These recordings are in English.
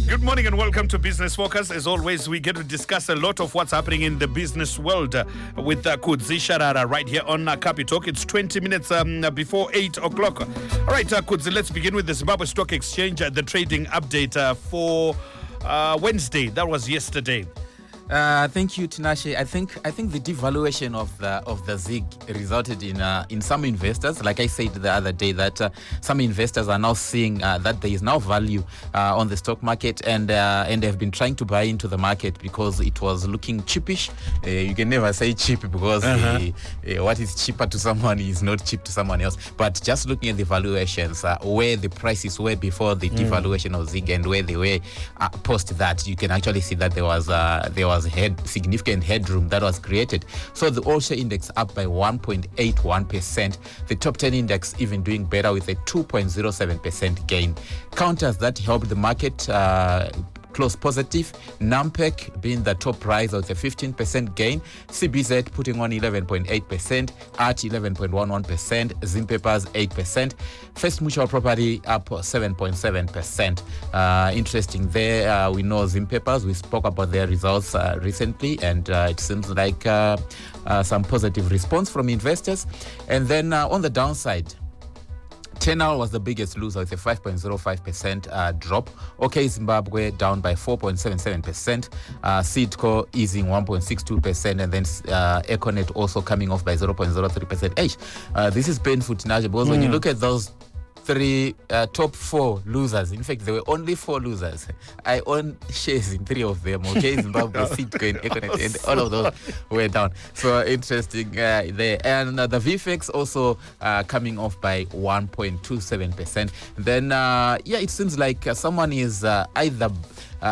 Good morning and welcome to Business Focus. As always, we get to discuss a lot of what's happening in the business world with Kudzi Sharara right here on Kapi Talk. It's 20 minutes before 8 o'clock. All right, Kudzi, let's begin with the Zimbabwe Stock Exchange, the trading update for Wednesday. That was yesterday. Thank you, Tinashe. I think the devaluation of the ZiG resulted in some investors, like I said the other day, that some investors are now seeing that there is now value on the stock market, and have been trying to buy into the market because it was looking cheapish. You can never say cheap because what is cheaper to someone is not cheap to someone else. But just looking at the valuations, where the prices were before the devaluation of ZiG and where they were post that, you can actually see that there was significant headroom that was created. So the all share index up by 1.81%. The top 10 index even doing better with a 2.07% gain. Counters that helped the market close positive. Nampec being the top rise with a 15% gain. CBZ putting on 11.8%. Arch 11.11%. Zimpapers 8%. First Mutual Property up 7.7%. Interesting there. We know Zimpapers. We spoke about their results recently, and it seems like some positive response from investors. And then on the downside, Tenal was the biggest loser with a 5.05% drop. OK Zimbabwe down by 4.77%. Seedco easing 1.62%, and then Econet also coming off by 0.03%. This is painful, Tinashe, because when you look at those top four losers, in fact there were only four losers. I own shares in three of them. OK Zimbabwe, Seedco, and Econet, and all of those were down. So interesting there. And the VFX also coming off by 1.27%. Then it seems like someone is either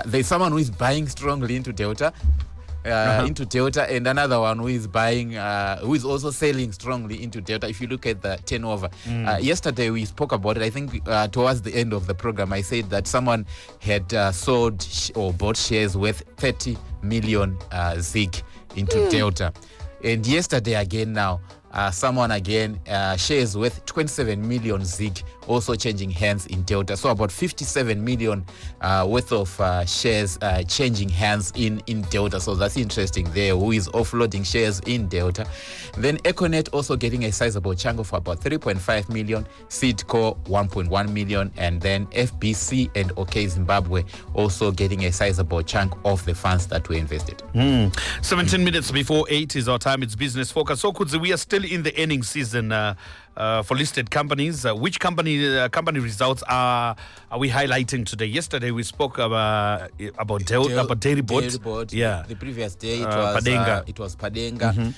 there's someone who is buying strongly into Delta, and another one who is buying, who is also selling strongly into Delta. If you look at the turnover, yesterday we spoke about it. I think towards the end of the program, I said that someone had sold or bought shares worth 30 million ZiG into Delta. And yesterday again now, someone again, shares worth 27 million ZiG also changing hands in Delta. So about 57 million worth of shares changing hands in Delta. So that's interesting there, who is offloading shares in Delta. Then Econet also getting a sizable chunk of about 3.5 million, Seedco 1.1 million, and then FBC and OK Zimbabwe also getting a sizable chunk of the funds that were invested. 17 minutes before 8 is our time. It's Business Focus. So Kudzi, we are still in the earnings season for listed companies. Which company results are we highlighting today? Yesterday we spoke about Dairy Board. Yeah, the previous day it was Padenga.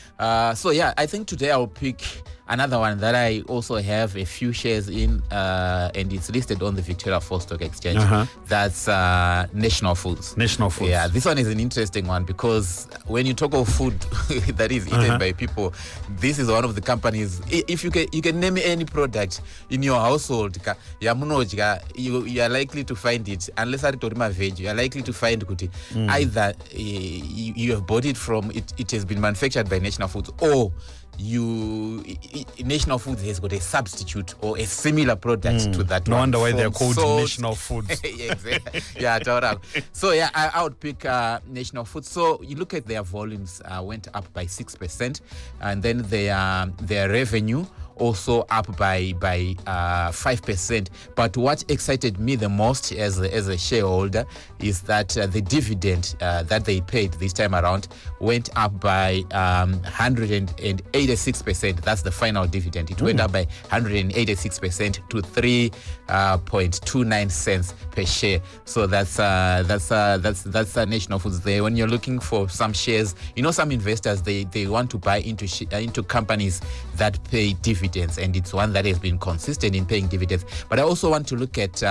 So yeah, I think today I'll pick another one that I also have a few shares in, and it's listed on the Victoria Falls Stock Exchange. That's National Foods. National Foods. Yeah, this one is an interesting one because when you talk of food that is eaten by people, this is one of the companies. If you can name any product in your household, you are likely to find it, unless veg, you are likely to find either you have bought it from it has been manufactured by National Foods, or National Foods has got a substitute or a similar product to that. No wonder why they're called National Foods. Exactly. So yeah, I would pick National Foods. So you look at their volumes went up by 6%, and then their revenue also up by 5%. But what excited me the most as a shareholder is that the dividend that they paid this time around went up by 186%. That's the final dividend. It went up by 186% to 3.29 cents per share. So that's National Foods there. When you're looking for some shares, some investors they want to buy into companies that pay dividends, and it's one that has been consistent in paying dividends. But I also want to look at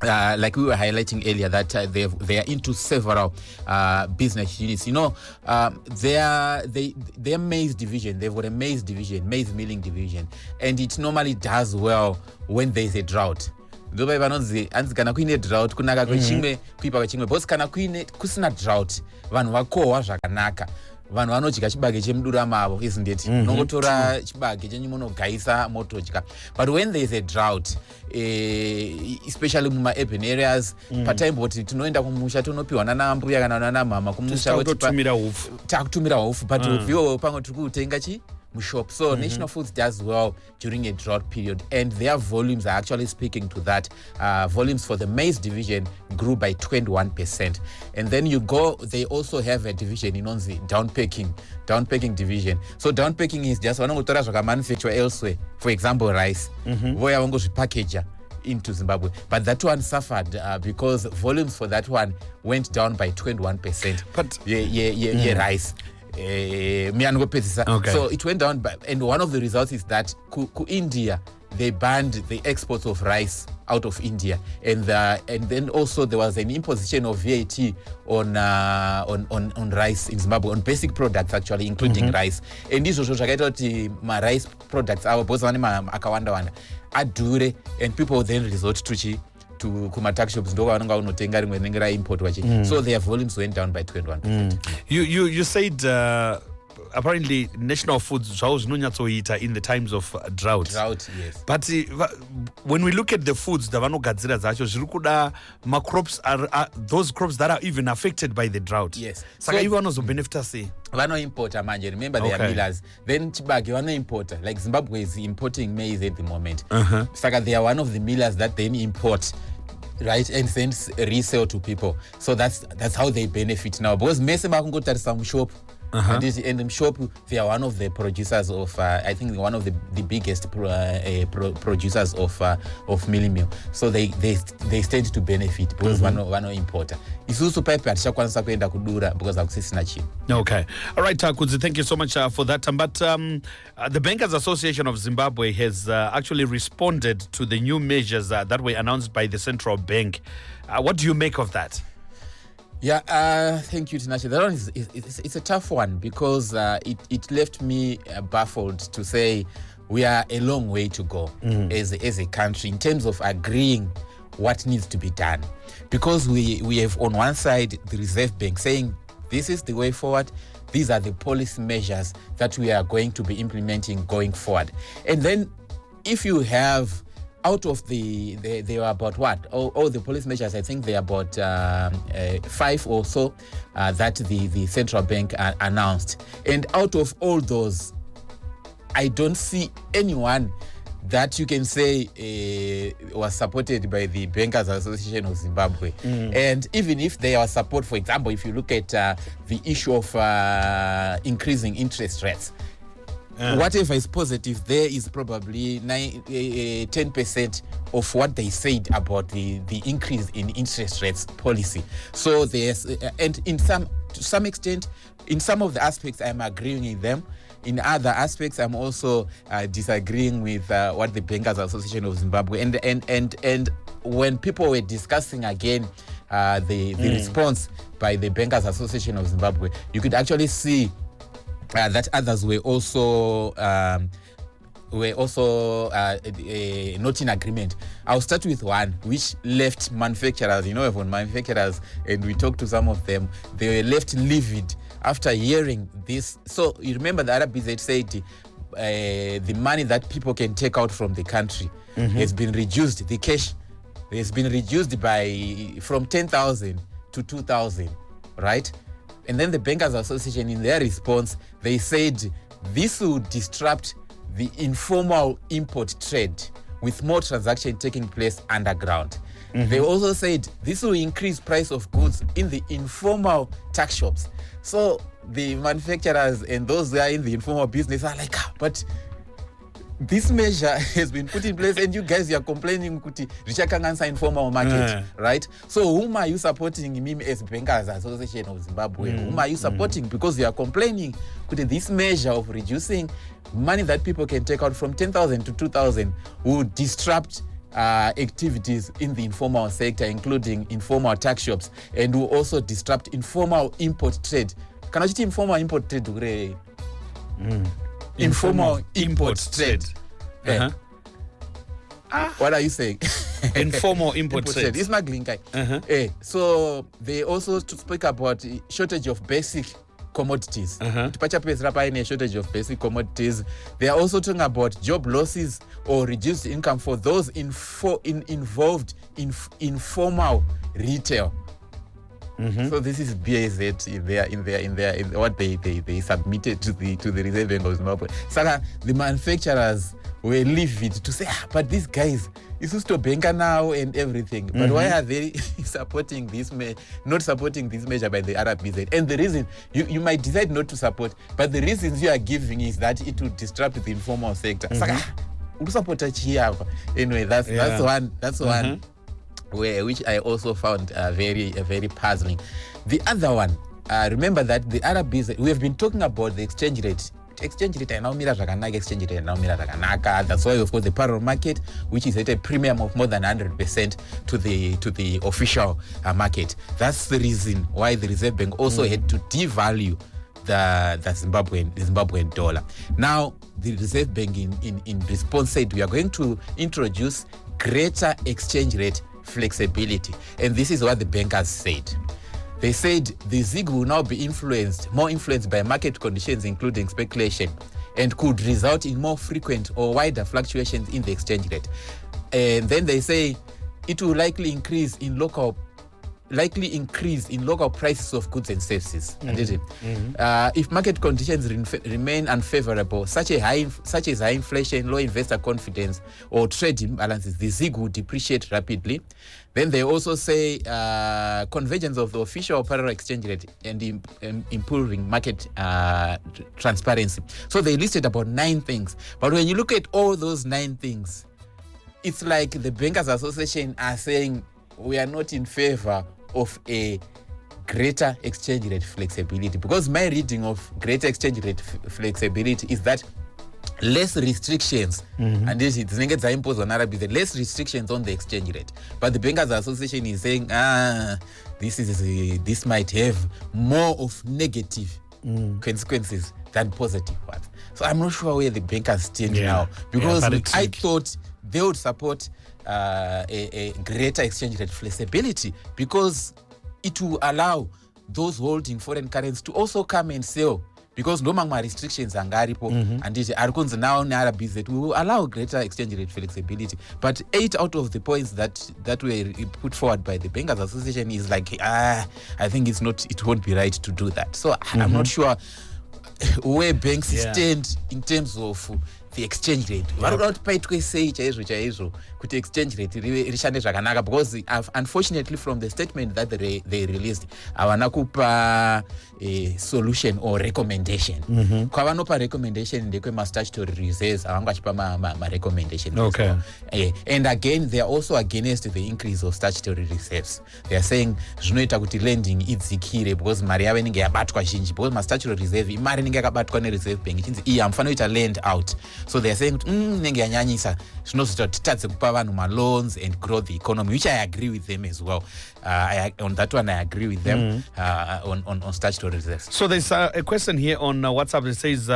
like we were highlighting earlier, that they are into several business units. Their maize division, they've got a maize division, maize milling division, and it normally does well when there's a drought. Ndoba vanonzi anzi kana kuine drought kunaka kwechimwe kuipa kwechimwe, because kana kusina drought vanhu vakohwa zvakanaka. vanhu vanodya chibage chemudura mavo, isn't it? Nongotora chibage chenyu munogaisa motodya. But when there is a drought, especially muma urban areas, pataimboti tinoenda kumusha tonopiwa nana mbuya kana nana mama kumusha takutumira hufu, but hufu pamwe tiri kutenga shop. So National Foods does well during a drought period, and their volumes are actually speaking to that. Volumes for the maize division grew by 21%. And then they also have a division in the downpacking division. So downpacking is just one of the manufacture elsewhere. For example, rice. Where I want to package into Zimbabwe. But that one suffered because volumes for that one went down by 21%. But rice. Okay. So it went down, and one of the results is that India, they banned the exports of rice out of India, and then also there was an imposition of VAT on rice in Zimbabwe, on basic products actually, including rice. And this also my rice products our both akawanda adure, and people then resort to kuma-tax shops ndo vanonga unotenga rimwe rinenge raimportwa so their volumes went down by 21%. You said apparently National Foods zvavo zvinonyatsoita in the times of drought, yes. But when we look at the foods davanogadzira dzacho zviri kuda macrops are those crops that are even affected by the drought. Yes. Saka ivo vanozobenefita sei? Vanoimporta manje, remember they are millers. Then chibage vanoimporta, like Zimbabwe is importing maize at the moment. Saka they are one of the millers that then import, right, and then resell to people. So that's how they benefit now, because mese makungotarisa mushop. And in the shop, they are one of the producers of, I think, one of the biggest producers of mealie meal. So they stand to benefit because one importer. Isusu pipe atishakwanisa kuenda kudura because akusisina chini. Okay. All right, Kudzi, thank you so much for that. But the Bankers Association of Zimbabwe has actually responded to the new measures that were announced by the central bank. What do you make of that? Yeah, thank you, Tinashe. That one it's a tough one because it left me baffled to say we are a long way to go as a country in terms of agreeing what needs to be done. Because we have on one side the Reserve Bank saying this is the way forward, these are the policy measures that we are going to be implementing going forward. And then if you have out of they were about what? All the policy measures, I think they are about 5 or so that the central bank announced. And out of all those, I don't see anyone that you can say was supported by the Bankers Association of Zimbabwe. And even if they are support, for example, if you look at the issue of increasing interest rates, whatever is positive there is probably 10% of what they said about the increase in interest rates policy. So there's and to some extent, in some of the aspects I'm agreeing with them. In other aspects I'm also disagreeing with what the Bankers Association of Zimbabwe and when people were discussing again the response by the Bankers Association of Zimbabwe, you could actually see that others were also not in agreement. I'll start with one which left manufacturers, everyone manufacturers, and we talked to some of them, they were left livid after hearing this. So you remember the RBZ said the money that people can take out from the country has been reduced, the cash has been reduced from 10,000 to 2,000, right? And then the Bankers Association, in their response, they said this will disrupt the informal import trade with more transactions taking place underground. They also said this will increase price of goods in the informal tax shops. So the manufacturers and those that are in the informal business are like, but this measure has been put in place and you guys are complaining kuti richakanganisa informal market, right? So whom are you supporting me as Bankers Association of Zimbabwe? Whom are you supporting? Because you are complaining kuti this measure of reducing money that people can take out from 10,000 to 2,000 will disrupt activities in the informal sector, including informal tax shops, and will also disrupt informal import trade. Can I informal import trade? Informal import trade. What are you saying? Informal import trade. It's smuggling guy. So they also speak about shortage of basic commodities. A shortage of basic commodities. They are also talking about job losses or reduced income for those involved in informal retail. So this is BAZ in what they submitted to the Reserve Bank of Zimbabwe. So the manufacturers were livid to say, but these guys, it's just a banker now and everything. But why are they supporting this not supporting this measure by the RBZ? And the reason you might decide not to support, but the reasons you are giving is that it will disrupt the informal sector. Anyway, that's one. Which I also found very puzzling. The other one, remember that the RBZ, we have been talking about the exchange rate. Exchange rate now mira zvakanaka, exchange rate now mira zvakanaka. That's why of course the parallel market, which is at a premium of more than 100% to the official market. That's the reason why the Reserve Bank also had to devalue the Zimbabwean dollar. Now the Reserve Bank in response said we are going to introduce greater exchange rate flexibility, and this is what the bankers said. They said the ZiG will now be more influenced by market conditions, including speculation, and could result in more frequent or wider fluctuations in the exchange rate. And then they say it will likely increase in local prices of goods and services. If market conditions remain unfavorable, such as high inflation, low investor confidence, or trade imbalances, the ZiG will depreciate rapidly. Then they also say convergence of the official parallel exchange rate and improving market transparency. So they listed about 9 things. But when you look at all those 9 things, it's like the Bankers Association are saying we are not in favor of a greater exchange rate flexibility, because my reading of greater exchange rate flexibility is that less restrictions, and this is imposed on RBZ, less restrictions on the exchange rate. But the Bankers Association is saying this might have more of negative consequences than positive ones. So I'm not sure where the bankers stand now, because I thought they would support a greater exchange rate flexibility, because it will allow those holding foreign currencies to also come and sell, because no more restrictions are ngaripo, and it arcons now RBZ will allow greater exchange rate flexibility. But 8 out of the points that were put forward by the Bankers Association is like I think it won't be right to do that. So I'm not sure where banks stand in terms of the exchange rate. The exchange rate because unfortunately from the statement that they released, avanakupa a solution or recommendation. Kwavanopa recommendation ndekwe statutory reserves, avangachipa ma recommendation. Okay. And again, they are also against the increase of statutory reserves. They are saying zvinoita kuti lending idzikire because mari yavo inenge yabatwa zhinji, because ma statutory reserve imari inenge yakabatwa ne reserve bank ichinzi iyi hamufana kuita lend out. So they are saying inenge yanyanyisa zvinozoita kuti titadze kupa vanhu ma loans and grow the economy, which I agree with them as well. On that one I agree with them on statutory reserves. So there's a question here on WhatsApp that says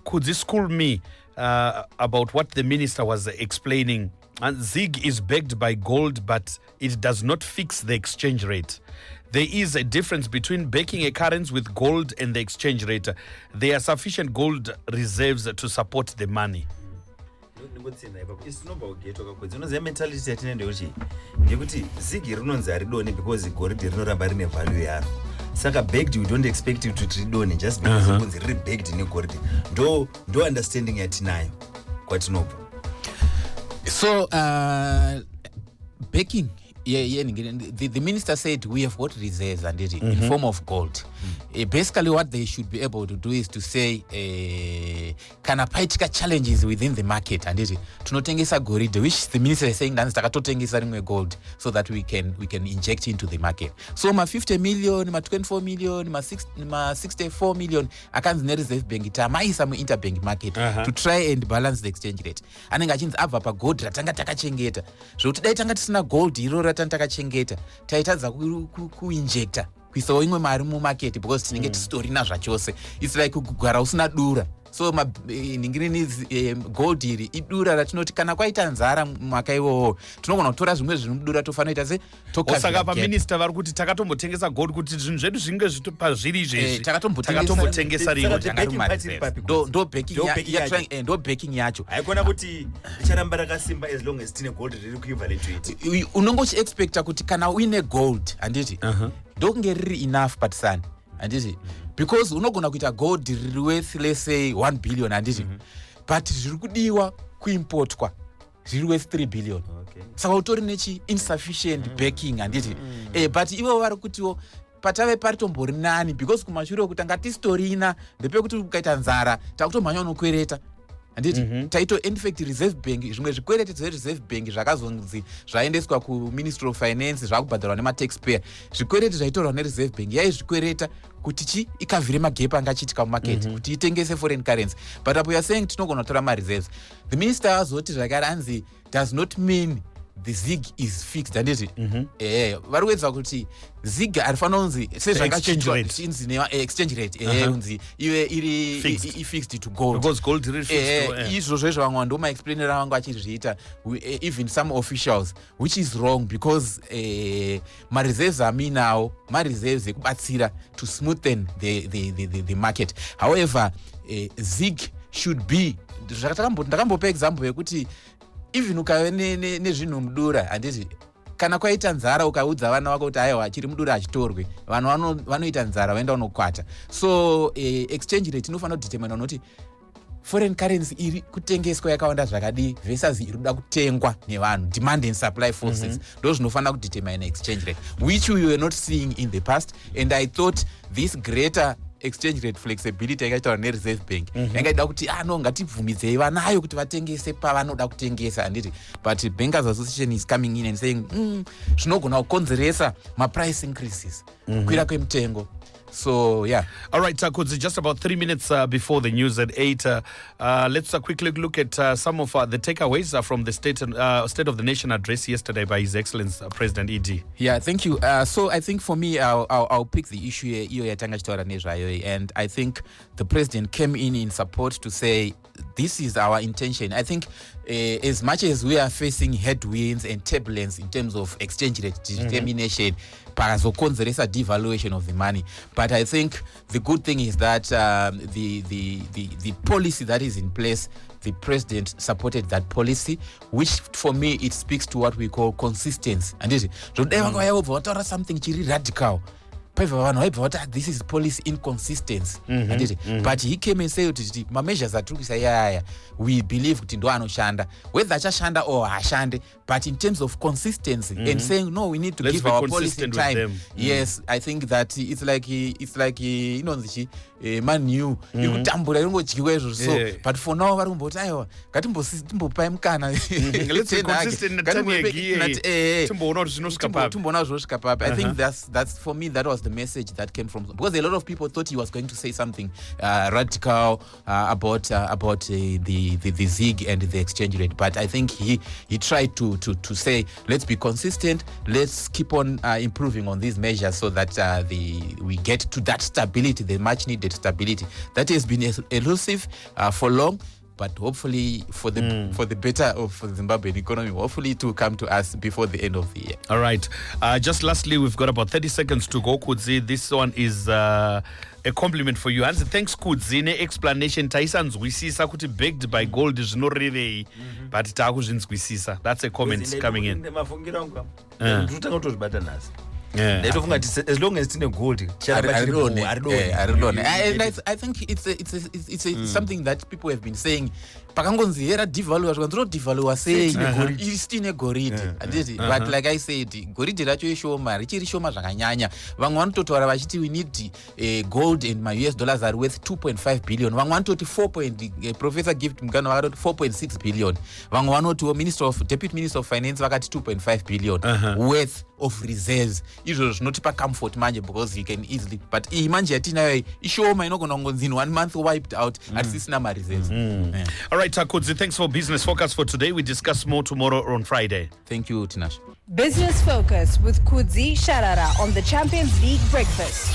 could you school me about what the minister was explaining? And ZiG is backed by gold, but it does not fix the exchange rate. There is a difference between backing a currency with gold and the exchange rate. There are sufficient gold reserves to support the money. Mentality yatinendeochi ndekuti ZiG rinonzi haridoni because goridhe rinoramba rine value yaro. Saka backed, we don't expect it to ridoni just because kunzi riri backed negoridhe. Ndo understanding yatinayo kwatinobva. So backing, the minister said we have got reserves and in form of gold. Basically what they should be able to do is to say kana paitika challenges within the market and tunotengesa gold, which the minister is saying that takatotengesa rimwe gold so that we can inject into the market. So ma 50 million, ma 24 million, ma 64 million akanzi ne reserve bank tamaisa mu interbank market to try and balance the exchange rate. Anenge achinzi abva pa gold ratanga takachengeta. Zvokuti dai tanga tisina gold iroro ratanga takachengeta taitadza kuinjecta kuisawo imwe mari mumarket because tinenge tisitorina zvachose. It's like kugara usina dura so ningirini gold iri idura ratinoti kana kwaita nzara mwaka iwowo tinogona kutora zvimwe zvinodura tofanira se saka paminista vari kuti takatombotengesa gold kuti zvinhu zvedu zvinge pazviri izvezvi takatombotengesa rimwe ndo backing yacho haikona kuti richaramba rakasimba as long as tine gold riri kuequivalent to it. Unongo uchiexpecta kuti kana uine gold handiti ndokunge riri enough patisani handiti because unogona kuita gold riri worth let's say 1 billion handiti but zviri kudiwa kuimportwa zviri worth 3 billion saka utori nechi insufficient backing handiti but ivo vari kutiwo patave paritombo nani because kumashure okuti anga tistorina ndepekuti ukaita nzara takutomhanya unokwereta handiti taito in fact reserve bank zvimwe zvikwereti zvereserve bank zvakazonzi zvaendeswa kuministry of finance zvakubhadharwa nemataxpayer zvikwereti zvaitorwa nereserve bank yaizvikwereta kuti ikavhire magepa angachiitika mumarket kuti itengese foreign currency but apo you're saying tinogona kutora mareserves the minister azoti zvakare anzi does not mean the ZiG is fixed handiti vari kuedza kuti ZiG arifanira kunzi sezvakachinjwa exchange rate unzi ive iri fixed to gold because gold is fixed izvozvo izvo vamwe ndomaexplainera vangu vachizviita even some officials which is wrong because mareserves aminawo mareserves ekubatsira to smoothen the market however ZiG should be ndakambopa example yekuti even ukave nezvinhu mudura handiti kana kwaita nzara ukaudza vana vako kuti aiwa chiri mudura achitorwe vanhu vanoita nzara vaenda unokwata so exchange rate inofanira kudetermina noti foreign currency iri kutengeswa yakawanda zvakadii versus iri kuda kutengwa nevanhu demand and supply forces ndo zvinofanira kudetermina exchange rate which we were not seeing in the past and I thought this greater exchange rate flexibility yakaitawa nereserve bank yanga ida kuti ngatibvumidzei vanayo kuti vatengese pavanoda kutengesa handiti but bankers association is coming in and saying zvinogona kukonzeresa maprice increases kwira kwemitengo. So, yeah. All right, Kudzi, just about 3 minutes before the news at 8. Let's quickly look at some of the takeaways from the State of the Nation address yesterday by His Excellency President ED. Yeah, thank you. So I think for me, I'll pick the issue here, and I think the President came in support to say, this is our intention. I think as much as we are facing headwinds and turbulence in terms of exchange rate determination, parazokonzeresa devaluation of the money. But I think the good thing is that the policy that is in place, the President supported that policy, which for me it speaks to what we call consistency. And it is something radical. This is policy inconsistency. But he came and said my measures are true. We believe whether achashanda or hashande, but in terms of consistency and saying no, we need to give our policy time. Yes, I think that it's like you know man you so but for now let's be consistent. I think that's for me, that was the message that came from, because a lot of people thought he was going to say something radical about the ZiG and the exchange rate, but I think he tried to say let's be consistent, let's keep on improving on these measures so that we get to that stability, the much needed stability that has been elusive for long. But hopefully for the better of the Zimbabwean economy, hopefully it will come to us before the end of the year. All right. Just lastly, we've got about 30 seconds to go, Kudzi. This one is a compliment for you. And thanks, Kudzi. Ne explanation, taisanzwisisa kuti backed by gold is no really, but takuzvinzwisisa. That's a comment coming in. Yeah. As long as it's in a gold, I think it's something that people have been saying. Pakangonzi era devalua saying istine goridi handiti, but like I said, goridi racho ishoma richiri shoma zvakanyanya. Vamwe vanototaura vachiti we need gold and my US dollars are worth 2.5 billion. Vamwe vanototi Professor Gift Mugano vakati 4.6 billion. Vamwe vanoti Deputy Minister of Finance vakati 2.5 billion worth of reserves. Izvo zvinotipa comfort manje because you can easily, but iyi manje yatinayo ishoma inogona kungonzi 1 month wiped out atisina ma reserves. All right, Kudzi, thanks for Business Focus for today. We discuss more tomorrow on Friday. Thank you, Tinash. Business Focus with Kudzi Sharara on the Champions League Breakfast.